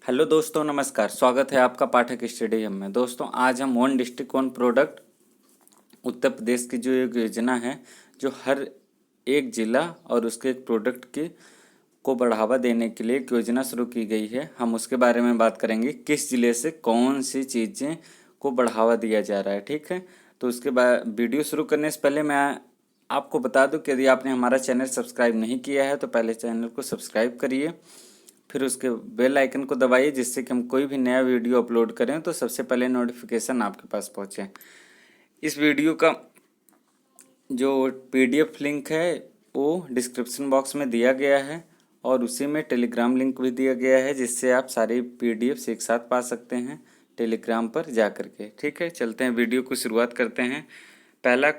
Hello दोस्तों, नमस्कार। स्वागत है आपका पाठक स्टेडियम में। दोस्तों, आज हम one district one product Uttar Pradesh की जो एक योजना है, जो हर एक ज़िला और उसके एक प्रोडक्ट की को बढ़ावा देने के लिए एक योजना शुरू की गई है, हम उसके बारे में बात करेंगे। किस ज़िले से कौन सी चीज़ें को बढ़ावा दिया जा रहा है, ठीक है। तो उसके बाद वीडियो शुरू करने से पहले मैं आपको बता दूं कि यदि आपने हमारा चैनल सब्सक्राइब नहीं किया है तो पहले चैनल को सब्सक्राइब करिए, फिर उसके बेल आइकन को दबाइए, जिससे कि हम कोई भी नया वीडियो अपलोड करें तो सबसे पहले नोटिफिकेशन आपके पास पहुंचे। इस वीडियो का जो पीडीएफ लिंक है वो डिस्क्रिप्शन बॉक्स में दिया गया है और उसी में टेलीग्राम लिंक भी दिया गया है, जिससे आप सारे पीडीएफ एक साथ पा सकते हैं टेलीग्राम पर जा कर के। ठीक है, चलते हैं वीडियो को शुरुआत करते हैं। पहला,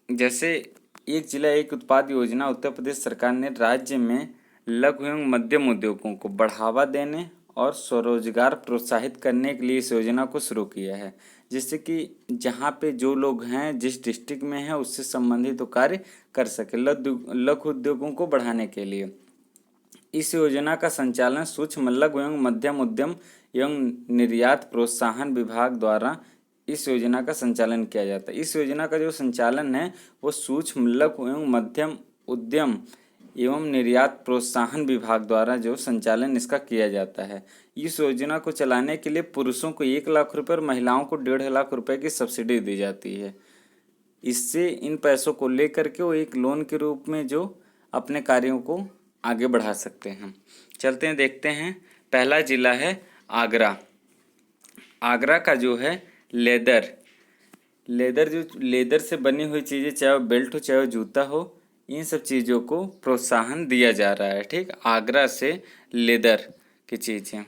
जैसे एक जिला एक उत्पाद योजना उत्तर प्रदेश सरकार ने राज्य में लघु एवं मध्यम उद्योगों को बढ़ावा देने और स्वरोजगार प्रोत्साहित करने के लिए इस योजना को शुरू किया है, जिससे कि जहाँ पे जो लोग हैं जिस डिस्ट्रिक्ट में हैं उससे संबंधित तो कार्य कर सके लघु उद्योगों को बढ़ाने के लिए। इस योजना का संचालन सूक्ष्म लघु एवं मध्यम उद्यम एवं निर्यात प्रोत्साहन विभाग द्वारा इस योजना का संचालन किया जाता है। इस योजना का जो संचालन है वो सूक्ष्म लघु एवं मध्यम उद्यम एवं निर्यात प्रोत्साहन विभाग द्वारा जो संचालन इसका किया जाता है। इस योजना को चलाने के लिए पुरुषों को 1 लाख रुपए और महिलाओं को 1.5 लाख रुपए की सब्सिडी दी जाती है। इससे इन पैसों को लेकर के वो एक लोन के रूप में जो अपने कार्यों को आगे बढ़ा सकते हैं। चलते हैं, देखते हैं। पहला जिला है आगरा। आगरा का जो है लेदर से बनी हुई चीज़ें, चाहे वो बेल्ट हो चाहे वो जूता हो, इन सब चीज़ों को प्रोत्साहन दिया जा रहा है। ठीक, आगरा से लेदर की चीज़ें।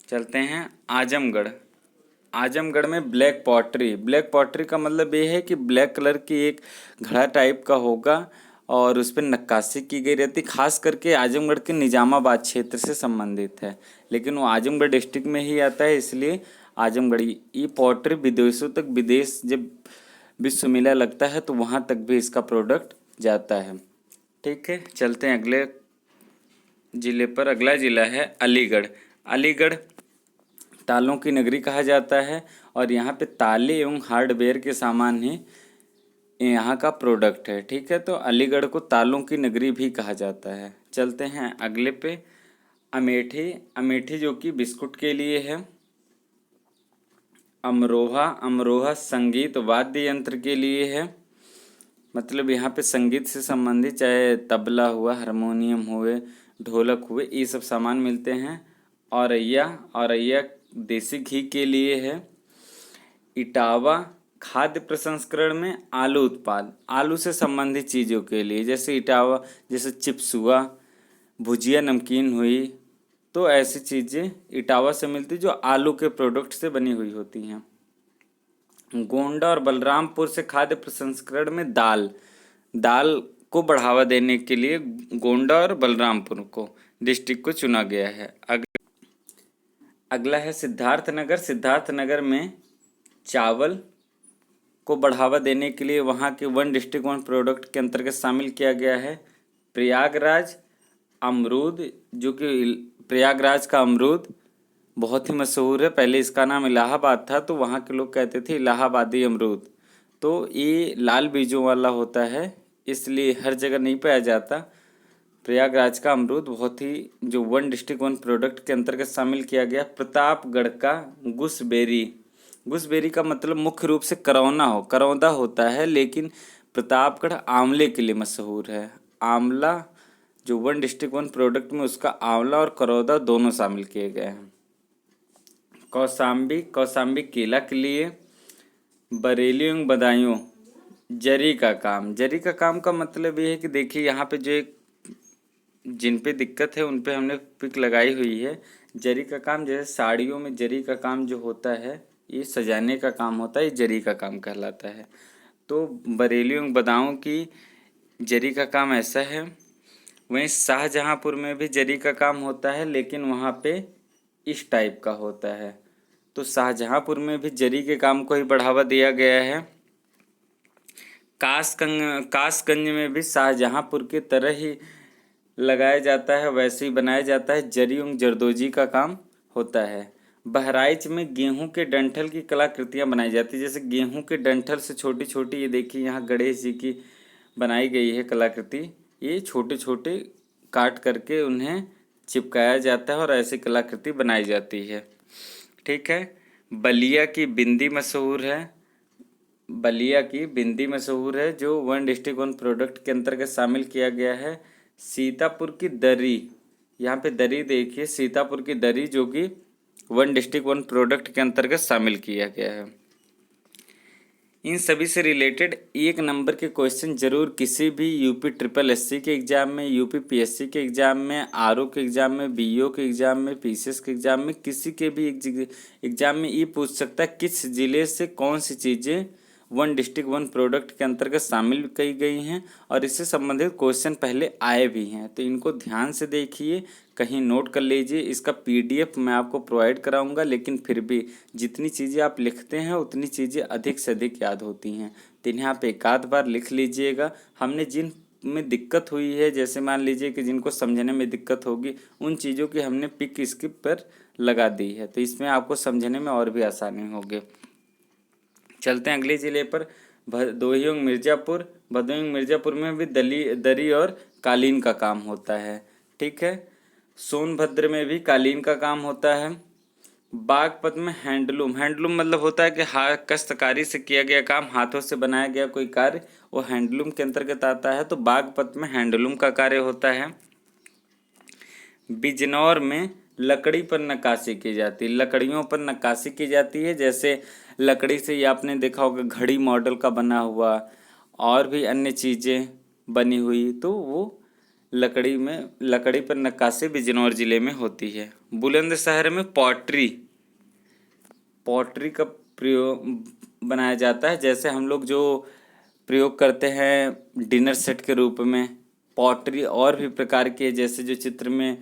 चलते हैं आजमगढ़। आजमगढ़ में ब्लैक पॉटरी का मतलब ये है कि ब्लैक कलर की एक घड़ा टाइप का होगा और उस पर नक्काशी की गई रहती। खास करके आजमगढ़ के निजामाबाद क्षेत्र से संबंधित है, लेकिन वो आजमगढ़ डिस्ट्रिक्ट में ही आता है, इसलिए आजमगढ़ी। ये पॉटरी विदेशों तक, विदेश जब विश्व मेला लगता है तो वहाँ तक भी इसका प्रोडक्ट जाता है। ठीक है, चलते हैं अगले ज़िले पर। अगला ज़िला है अलीगढ़। अलीगढ़ तालों की नगरी कहा जाता है और यहाँ पे ताले एवं हार्डवेयर के सामान ही यहाँ का प्रोडक्ट है। ठीक है, तो अलीगढ़ को तालों की नगरी भी कहा जाता है। चलते हैं अगले पे, अमेठी जो कि बिस्कुट के लिए है। अमरोहा संगीत वाद्य यंत्र के लिए है, मतलब यहाँ पे संगीत से संबंधित चाहे तबला हुआ, हारमोनियम हुए, ढोलक हुए, ये सब सामान मिलते हैं। औरैया देसी घी के लिए है। इटावा खाद्य प्रसंस्करण में आलू उत्पाद, आलू से संबंधित चीज़ों के लिए, जैसे इटावा, जैसे चिप्स हुआ, भुजिया नमकीन हुई, तो ऐसी चीज़ें इटावा से मिलती जो आलू के प्रोडक्ट से बनी हुई होती हैं। गोंडा और बलरामपुर से खाद्य प्रसंस्करण में दाल को बढ़ावा देने के लिए गोंडा और बलरामपुर को डिस्ट्रिक्ट को चुना गया है। अगला है सिद्धार्थनगर। सिद्धार्थनगर में चावल को बढ़ावा देने के लिए वहाँ के वन डिस्ट्रिक्ट वन प्रोडक्ट के अंतर्गत शामिल किया गया है। प्रयागराज अमरूद, जो कि प्रयागराज का अमरूद बहुत ही मशहूर है। पहले इसका नाम इलाहाबाद था, तो वहाँ के लोग कहते थे इलाहाबादी अमरूद। तो ये लाल बीजों वाला होता है, इसलिए हर जगह नहीं पाया जाता। प्रयागराज का अमरूद बहुत ही जो वन डिस्ट्रिक्ट वन प्रोडक्ट के अंतर्गत शामिल किया गया। प्रतापगढ़ का गुसबेरी का मतलब मुख्य रूप से करौंदा होता है, लेकिन प्रतापगढ़ आंवले के लिए मशहूर है। आंवला जो वन डिस्ट्रिक्ट वन प्रोडक्ट में उसका आंवला और करौंदा दोनों शामिल किए गए हैं। कौसाम्बी केला के लिए। बरेली एवं बदायूं जरी का काम का मतलब ये है कि देखिए यहाँ पे जो एक जिन पे दिक्कत है उन पे हमने पिक लगाई हुई है। जरी का काम, जैसे साड़ियों में जरी का काम जो होता है ये सजाने का काम होता है, ये जरी का काम कहलाता है। तो बरेली एवं बदायूं की जरी का काम ऐसा है। वहीं शाहजहाँपुर में भी जरी का काम होता है, लेकिन वहाँ पे इस टाइप का होता है। तो शाहजहाँपुर में भी जरी के काम को ही बढ़ावा दिया गया है। कासगंज में भी शाहजहाँपुर की तरह ही लगाया जाता है, वैसे ही बनाया जाता है। जरी एवं जरदोजी का काम होता है। बहराइच में गेहूं के डंठल की कलाकृतियां बनाई जाती है। जैसे गेहूं के डंठल से छोटी छोटी, ये देखिए यहाँ गणेश जी की बनाई गई है कलाकृति। ये छोटे छोटे काट करके उन्हें चिपकाया जाता है और ऐसी कलाकृति बनाई जाती है। ठीक है। बलिया की बिंदी मशहूर है। बलिया की बिंदी मशहूर है, जो वन डिस्ट्रिक्ट वन प्रोडक्ट के अंतर्गत शामिल किया गया है। सीतापुर की दरी, यहाँ पे दरी देखिए, सीतापुर की दरी जो कि वन डिस्ट्रिक्ट वन प्रोडक्ट के अंतर्गत शामिल किया गया है। इन सभी से रिलेटेड 1 नंबर के क्वेश्चन जरूर किसी भी यूपी ट्रिपल एससी के एग्जाम में, यूपी पीएससी के एग्जाम में, आरओ के एग्जाम में, बीईओ के एग्जाम में, पीसीएस के एग्जाम में, किसी के भी एग्जाम में ये पूछ सकता है किस जिले से कौन सी चीज़ें वन डिस्ट्रिक्ट वन प्रोडक्ट के अंतर्गत शामिल की गई हैं और इससे संबंधित क्वेश्चन पहले आए भी हैं। तो इनको ध्यान से देखिए, कहीं नोट कर लीजिए। इसका पीडीएफ मैं आपको प्रोवाइड कराऊंगा, लेकिन फिर भी जितनी चीज़ें आप लिखते हैं उतनी चीज़ें अधिक से अधिक याद होती हैं। तो इन्हें आप एक आध बार लिख लीजिएगा। हमने जिन में दिक्कत हुई है, जैसे मान लीजिए कि जिनको समझने में दिक्कत होगी, उन चीज़ों की हमने पिक स्किप पर लगा दी है, तो इसमें आपको समझने में और भी आसानी होगी। चलते हैं अगले जिले पर, भदोही मिर्ज़ापुर। भदोही मिर्ज़ापुर में भी दरी और कालीन का काम होता है। ठीक है। सोनभद्र में भी कालीन का काम होता है। बागपत में हैंडलूम, हैंडलूम मतलब होता है कि कश्तकारी से किया गया काम, हाथों से बनाया गया कोई कार्य, वो हैंडलूम के अंतर्गत आता है। तो बागपत में हैंडलूम का कार्य होता है। बिजनौर में लकड़ी पर नक्काशी की जाती है, लकड़ियों पर नक्काशी की जाती है। जैसे लकड़ी से, ये आपने देखा होगा घड़ी मॉडल का बना हुआ और भी अन्य चीज़ें बनी हुई, तो वो लकड़ी पर नक्काशी बिजनौर ज़िले में होती है। बुलंदशहर में पॉटरी का प्रयोग बनाया जाता है। जैसे हम लोग जो प्रयोग करते हैं डिनर सेट के रूप में, पॉटरी और भी प्रकार के, जैसे जो चित्र में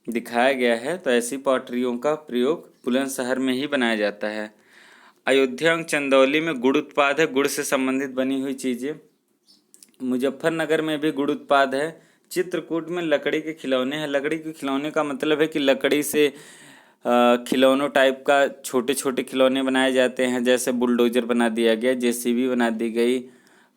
दिखाया गया है, तो ऐसी पॉटरियों का प्रयोग बुलंदशहर में ही बनाया जाता है। अयोध्या एवं चंदौली में गुड़ उत्पाद है, गुड़ से संबंधित बनी हुई चीज़ें। मुजफ्फरनगर में भी गुड़ उत्पाद है। चित्रकूट में लकड़ी के खिलौने हैं। लकड़ी के खिलौने का मतलब है कि लकड़ी से खिलौनों टाइप का छोटे छोटे खिलौने बनाए जाते हैं। जैसे बुलडोजर बना दिया गया, जेसीबी बना दी गई,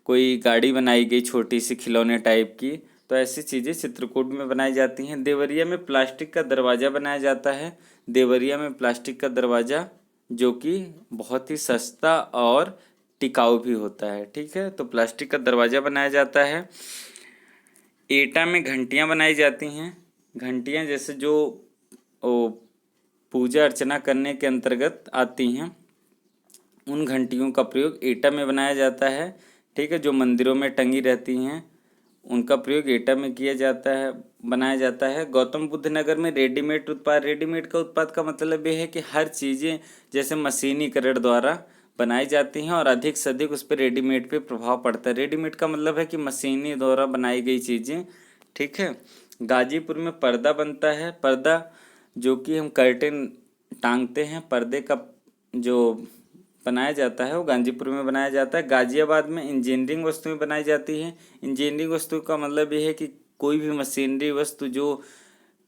कोई गाड़ी बनाई गई छोटी सी खिलौने टाइप की, तो ऐसी चीज़ें चित्रकूट में बनाई जाती हैं। देवरिया में प्लास्टिक का दरवाज़ा बनाया जाता है। देवरिया में प्लास्टिक का दरवाज़ा जो कि बहुत ही सस्ता और टिकाऊ भी होता है। ठीक है। तो प्लास्टिक का दरवाज़ा बनाया जाता है। एटा में घंटियाँ बनाई जाती हैं। घंटियाँ जैसे जो पूजा अर्चना करने के अंतर्गत आती हैं, उन घंटियों का प्रयोग एटा में बनाया जाता है। ठीक है। जो मंदिरों में टंगी रहती हैं, उनका प्रयोग एटा में किया जाता है, बनाया जाता है। गौतम बुद्ध नगर में रेडीमेड उत्पाद, रेडीमेड का उत्पाद का मतलब ये है कि हर चीज़ें जैसे मशीनीकरण द्वारा बनाई जाती हैं और अधिक से अधिक उस पर रेडीमेड पे प्रभाव पड़ता है। रेडीमेड का मतलब है कि मशीनी द्वारा बनाई गई चीज़ें। ठीक है। गाजीपुर में पर्दा बनता है। पर्दा जो कि हम कर्टेन टांगते हैं, पर्दे का जो बनाया जाता है वो गाजीपुर में बनाया जाता है। गाजियाबाद में इंजीनियरिंग वस्तुएं बनाई जाती हैं। इंजीनियरिंग वस्तु का मतलब ये है कि कोई भी मशीनरी वस्तु जो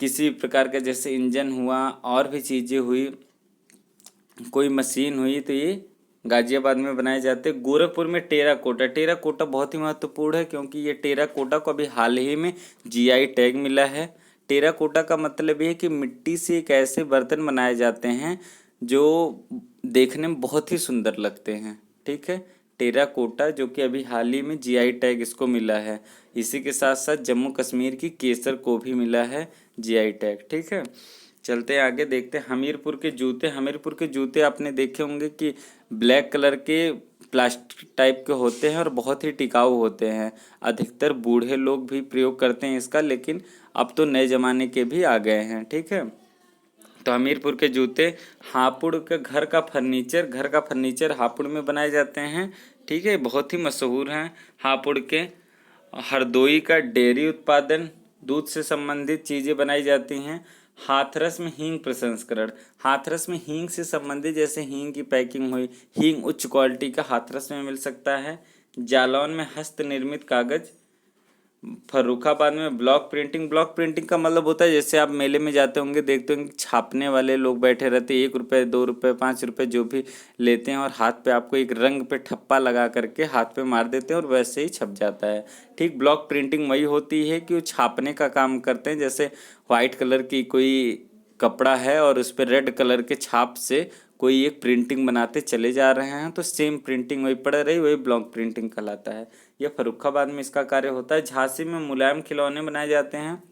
किसी प्रकार का, जैसे इंजन हुआ और भी चीज़ें हुई, कोई मशीन हुई, तो ये गाजियाबाद में बनाए जाते हैं। गोरखपुर में टेराकोटा, टेराकोटा बहुत ही महत्वपूर्ण है क्योंकि ये टेराकोटा को अभी हाल ही में जीआई टैग मिला है। टेराकोटा का मतलब ये है कि मिट्टी से एक ऐसे बर्तन बनाए जाते हैं जो देखने में बहुत ही सुंदर लगते हैं। ठीक है। टेराकोटा जो कि अभी हाल ही में जीआई टैग इसको मिला है। इसी के साथ साथ जम्मू कश्मीर की केसर को भी मिला है जीआई टैग। ठीक है। चलते हैं आगे, देखते हैं हमीरपुर के जूते। हमीरपुर के जूते आपने देखे होंगे कि ब्लैक कलर के प्लास्टिक टाइप के होते हैं और बहुत ही टिकाऊ होते हैं। अधिकतर बूढ़े लोग भी प्रयोग करते हैं इसका, लेकिन अब तो नए ज़माने के भी आ गए हैं। ठीक है। तो हमीरपुर के जूते। हापुड़ के घर का फर्नीचर हापुड़ में बनाए जाते हैं। ठीक है। बहुत ही मशहूर हैं हापुड़ के। हरदोई का डेयरी उत्पादन, दूध से संबंधित चीज़ें बनाई जाती हैं। हाथरस में हींग प्रसंस्करण, हाथरस में हींग से संबंधित, जैसे हींग की पैकिंग हुई, हींग उच्च क्वालिटी का हाथरस में मिल सकता है। जालौन में हस्त निर्मित कागज फर्रुखाबाद में ब्लॉक प्रिंटिंग। ब्लॉक प्रिंटिंग का मतलब होता है जैसे आप मेले में जाते होंगे, देखते होंगे छापने वाले लोग बैठे रहते हैं, 1 रुपये 2 रुपये 5 रुपये जो भी लेते हैं और हाथ पे आपको एक रंग पे ठप्पा लगा करके हाथ पे मार देते हैं और वैसे ही छप जाता है। ठीक ब्लॉक प्रिंटिंग वही होती है कि वो छापने का काम करते हैं। जैसे वाइट कलर की कोई कपड़ा है और उस पर रेड कलर के छाप से कोई एक प्रिंटिंग बनाते चले जा रहे हैं, तो सेम प्रिंटिंग वही पड़ रही, वही ब्लॉक प्रिंटिंग कहलाता है। यह फर्रुखाबाद में इसका कार्य होता है। झांसी में मुलायम खिलौने बनाए जाते हैं।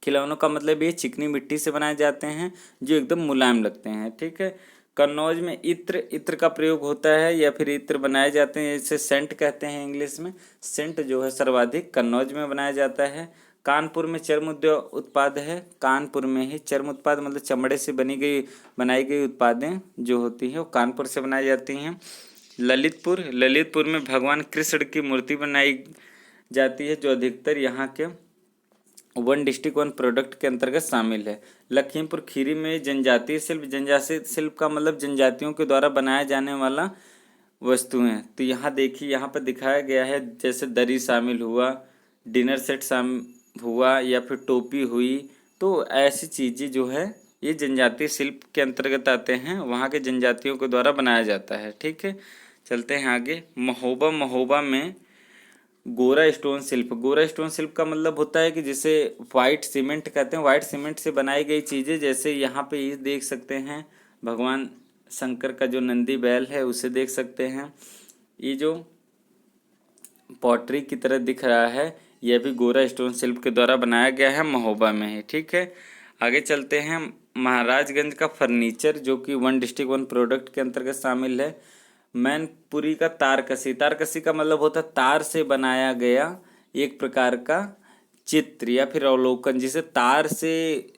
खिलौनों का मतलब ये चिकनी मिट्टी से बनाए जाते हैं जो एकदम मुलायम लगते हैं। ठीक है। कन्नौज में इत्र, इत्र का प्रयोग होता है या फिर इत्र बनाए जाते हैं, इसे सेंट कहते हैं इंग्लिश में। सेंट जो है सर्वाधिक कन्नौज में बनाया जाता है। कानपुर में चर्म उद्योग उत्पाद है। कानपुर में ही चर्म उत्पाद मतलब चमड़े से बनाई गई उत्पादें जो होती हैं वो कानपुर से बनाई जाती हैं। ललितपुर, ललितपुर में भगवान कृष्ण की मूर्ति बनाई जाती है जो अधिकतर यहाँ के वन डिस्ट्रिक्ट वन प्रोडक्ट के अंतर्गत शामिल है। लखीमपुर खीरी में जनजातीय शिल्प, जनजातीय शिल्प का मतलब जनजातियों के द्वारा बनाया जाने वाला वस्तुएं। तो यहाँ देखिए, यहाँ पर दिखाया गया है जैसे दरी शामिल हुआ, डिनर सेट शामिल हुआ या फिर टोपी हुई। तो ऐसी चीज़ें जो है ये जनजातीय शिल्प के अंतर्गत आते हैं, वहाँ के जनजातियों के द्वारा बनाया जाता है। ठीक है। चलते हैं आगे। महोबा, महोबा में गोरा स्टोन शिल्प। गोरा स्टोन शिल्प का मतलब होता है कि जिसे वाइट सीमेंट कहते हैं। वाइट सीमेंट से बनाई गई चीज़ें, जैसे यहाँ पे ये देख सकते हैं भगवान शंकर का जो नंदी बैल है उसे देख सकते हैं। ये जो पॉटरी की तरह दिख रहा है यह भी गोरा स्टोन शिल्प के द्वारा बनाया गया है महोबा में ही। ठीक है। आगे चलते हैं। महाराजगंज का फर्नीचर जो कि वन डिस्ट्रिक्ट वन प्रोडक्ट के अंतर्गत शामिल है। मैनपुरी का तारकसी। तारकसी का मतलब होता है तार से बनाया गया एक प्रकार का चित्र या फिर अवलोकन, जिसे तार से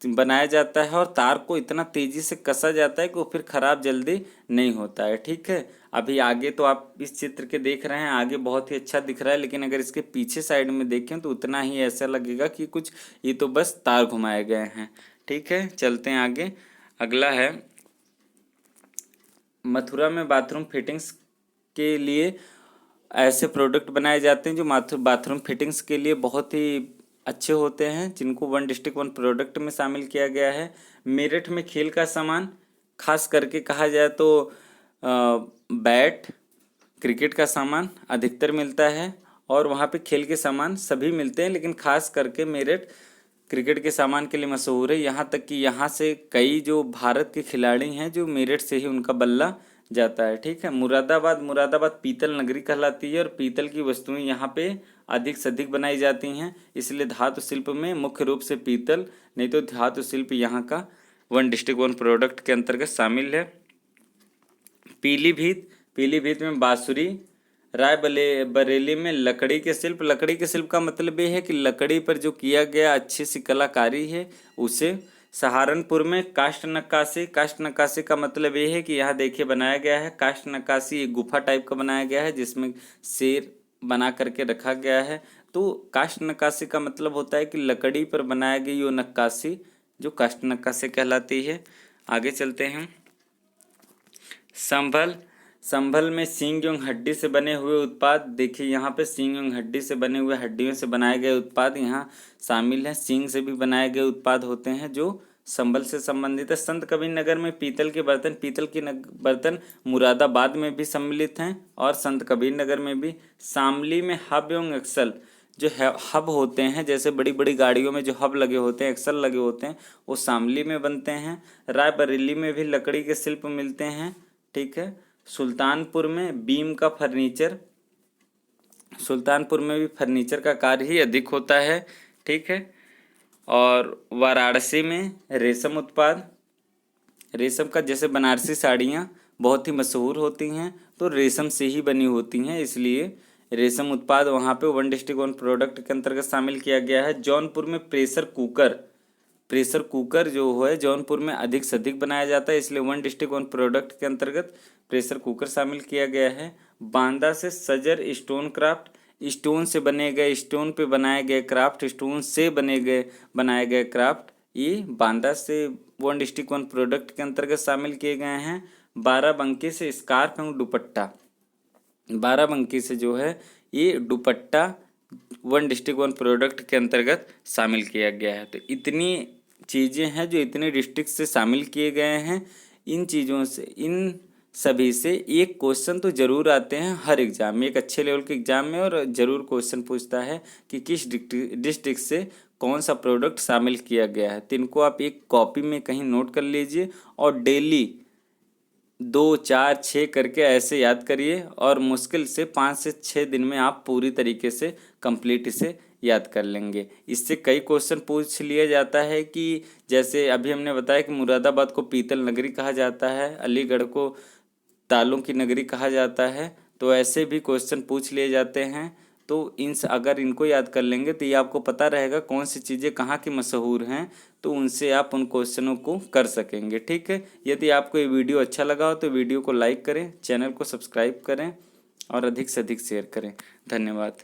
बनाया जाता है और तार को इतना तेजी से कसा जाता है कि वो फिर खराब जल्दी नहीं होता है। ठीक है। अभी आगे तो आप इस चित्र के देख रहे हैं, आगे बहुत ही अच्छा दिख रहा है, लेकिन अगर इसके पीछे साइड में देखें तो उतना ही ऐसा लगेगा कि कुछ ये तो बस तार घुमाए गए हैं। ठीक है। चलते हैं आगे। अगला है मथुरा में बाथरूम फिटिंग्स के लिए ऐसे प्रोडक्ट बनाए जाते हैं जो बाथरूम फिटिंग्स के लिए बहुत ही अच्छे होते हैं, जिनको वन डिस्ट्रिक्ट वन प्रोडक्ट में शामिल किया गया है। मेरठ में खेल का सामान, खास करके कहा जाए तो बैट, क्रिकेट का सामान अधिकतर मिलता है और वहाँ पे खेल के सामान सभी मिलते हैं, लेकिन खास करके मेरठ क्रिकेट के सामान के लिए मशहूर है। यहाँ तक कि यहाँ से कई जो भारत के खिलाड़ी हैं जो मेरठ से ही उनका बल्ला जाता है। ठीक है। मुरादाबाद, मुरादाबाद पीतल नगरी कहलाती है और पीतल की वस्तुएं यहाँ पे अधिक से अधिक बनाई जाती हैं, इसलिए धातु शिल्प में मुख्य रूप से पीतल, नहीं तो धातु शिल्प यहाँ का वन डिस्ट्रिक्ट वन प्रोडक्ट के अंतर्गत शामिल है। पीलीभीत, पीलीभीत में बांसुरी। बरेली में लकड़ी के शिल्प। लकड़ी के शिल्प का मतलब ये है कि लकड़ी पर जो किया गया अच्छी सी कलाकारी है उसे। सहारनपुर में काष्ठ नक्काशी। काष्ठ नक्काशी का मतलब ये है कि यहाँ देखिए बनाया गया है काष्ठ नक्काशी, एक गुफा टाइप का बनाया गया है जिसमें शेर बना करके रखा गया है। तो काष्ठ नक्काशी का मतलब होता है कि लकड़ी पर बनाई गई वो नक्काशी जो काष्ठ नक्काशी कहलाती है। आगे चलते हैं। संभल, संभल में सींग एवं हड्डी से बने हुए उत्पाद। देखिए यहाँ पे सींग एवं हड्डी से बने हुए, हड्डियों से बनाए गए उत्पाद यहाँ शामिल हैं। सींग से भी बनाए गए उत्पाद होते हैं जो संभल से संबंधित है। संत कबीर नगर में पीतल के बर्तन, पीतल के बर्तन मुरादाबाद में भी सम्मिलित हैं और संत कबीर नगर में भी। शामली में हब एवं एक्सल, जो हब होते हैं जैसे बड़ी बड़ी गाड़ियों में जो हब लगे होते हैं, एक्सल लगे होते हैं, वो शामली में बनते हैं। रायबरेली में भी लकड़ी के शिल्प मिलते हैं। ठीक है। सुल्तानपुर में बीम का फर्नीचर, सुल्तानपुर में भी फर्नीचर का कार्य ही अधिक होता है। ठीक है। और वाराणसी में रेशम उत्पाद, रेशम का जैसे बनारसी साड़ियाँ बहुत ही मशहूर होती हैं तो रेशम से ही बनी होती हैं, इसलिए रेशम उत्पाद वहाँ पे वन डिस्ट्रिक्ट वन प्रोडक्ट के अंतर्गत शामिल किया गया है। जौनपुर में प्रेशर कुकर, प्रेशर कुकर जो है जौनपुर में अधिक से अधिक बनाया जाता है, इसलिए वन डिस्ट्रिक्ट वन प्रोडक्ट के अंतर्गत प्रेशर कुकर शामिल किया गया है। बांदा से सजर स्टोन क्राफ्ट, स्टोन से बने गए, स्टोन पे बनाए गए क्राफ्ट, स्टोन से बनाए गए क्राफ्ट, ये बांदा से वन डिस्ट्रिक्ट वन प्रोडक्ट के अंतर्गत शामिल किए गए हैं। बाराबंकी से स्कार्फ एवं दुपट्टा, बाराबंकी से जो है ये दुपट्टा वन डिस्ट्रिक्ट वन प्रोडक्ट के अंतर्गत शामिल किया गया है। तो इतनी चीज़ें हैं जो इतने डिस्ट्रिक्ट से शामिल किए गए हैं। इन चीज़ों से, इन सभी से एक क्वेश्चन तो ज़रूर आते हैं हर एग्ज़ाम में, एक अच्छे लेवल के एग्ज़ाम में, और ज़रूर क्वेश्चन पूछता है कि किस डिस्ट्रिक्ट से कौन सा प्रोडक्ट शामिल किया गया है। तो इनको आप एक कॉपी में कहीं नोट कर लीजिए और डेली 2, 4, 6 करके ऐसे याद करिए, और मुश्किल से 5 से 6 दिन में आप पूरी तरीके से कंप्लीट इसे याद कर लेंगे। इससे कई क्वेश्चन पूछ लिया जाता है कि जैसे अभी हमने बताया कि मुरादाबाद को पीतल नगरी कहा जाता है, अलीगढ़ को तालों की नगरी कहा जाता है, तो ऐसे भी क्वेश्चन पूछ लिए जाते हैं। तो अगर इनको याद कर लेंगे तो ये आपको पता रहेगा कौन सी चीज़ें कहाँ की मशहूर हैं, तो उनसे आप उन क्वेश्चनों को कर सकेंगे। ठीक है, यदि आपको ये वीडियो अच्छा लगा हो तो वीडियो को लाइक करें, चैनल को सब्सक्राइब करें और अधिक से अधिक शेयर करें। धन्यवाद।